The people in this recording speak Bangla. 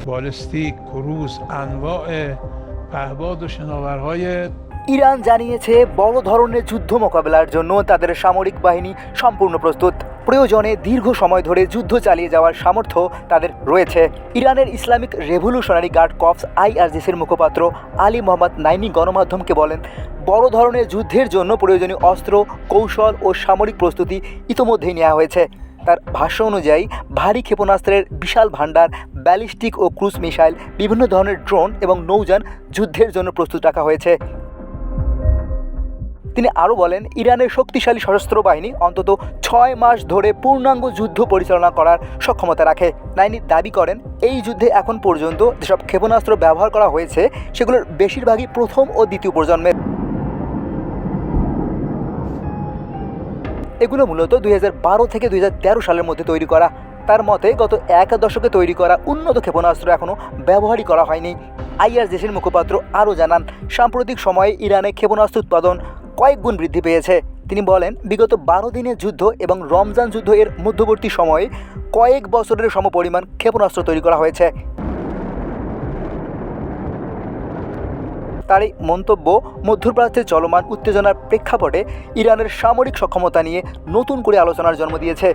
بالستیک، کروز، انواع پهباد و شناورهای ইরান জানিয়েছে বড় ধরনের যুদ্ধ মোকাবেলার জন্য তাদের সামরিক বাহিনী সম্পূর্ণ প্রস্তুত। প্রয়োজনে দীর্ঘ সময় ধরে যুদ্ধ চালিয়ে যাওয়ার সামর্থ্য তাদের রয়েছে। ইরানের ইসলামিক রেভলিউশনারি গার্ড কর্পস আইআরজিসির মুখপাত্র আলী মোহাম্মদ নাইমি গণমাধ্যমকে বলেন, বড় ধরনের যুদ্ধের জন্য প্রয়োজনীয় অস্ত্র, কৌশল ও সামরিক প্রস্তুতি ইতোমধ্যেই নেওয়া হয়েছে। তার ভাষ্য অনুযায়ী ভারী ক্ষেপণাস্ত্রের বিশাল ভাণ্ডার, ব্যালিস্টিক ও ক্রুজ মিসাইল, বিভিন্ন ধরনের ড্রোন এবং নৌযান যুদ্ধের জন্য প্রস্তুত রাখা হয়েছে। তিনি আরও বলেন, ইরানের শক্তিশালী সশস্ত্র বাহিনী অন্তত 6 মাস ধরে পূর্ণাঙ্গ যুদ্ধ পরিচালনা করার সক্ষমতা রাখে। নাইনি দাবি করেন, এই যুদ্ধে এখন পর্যন্ত যেসব ক্ষেপণাস্ত্র ব্যবহার করা হয়েছে সেগুলোর বেশিরভাগই প্রথম ও দ্বিতীয় প্রজন্মের। এগুলো মূলত 2012 থেকে 2013 সালের মধ্যে তৈরি করা। তার মতে গত এক দশকে তৈরি করা উন্নত ক্ষেপণাস্ত্র এখনও ব্যবহারই করা হয়নি। আইআরজিসির মুখপাত্র আরও জানান, সাম্প্রতিক সময়ে ইরানে ক্ষেপণাস্ত্র উৎপাদন কয়েক গুণ বৃদ্ধি পেয়েছে। তিনি বলেন, বিগত 12 দিনের যুদ্ধ এবং রমজান যুদ্ধ এর মধ্যবর্তী সময়ে কয়েক বছরের সমপরিমাণ ক্ষেপণাস্ত্র তৈরি করা হয়েছে। তার এই মন্তব্য মধ্যপ্রাচ্যে চলমান উত্তেজনার প্রেক্ষাপটে ইরানের সামরিক সক্ষমতা নিয়ে নতুন করে আলোচনার জন্ম দিয়েছে।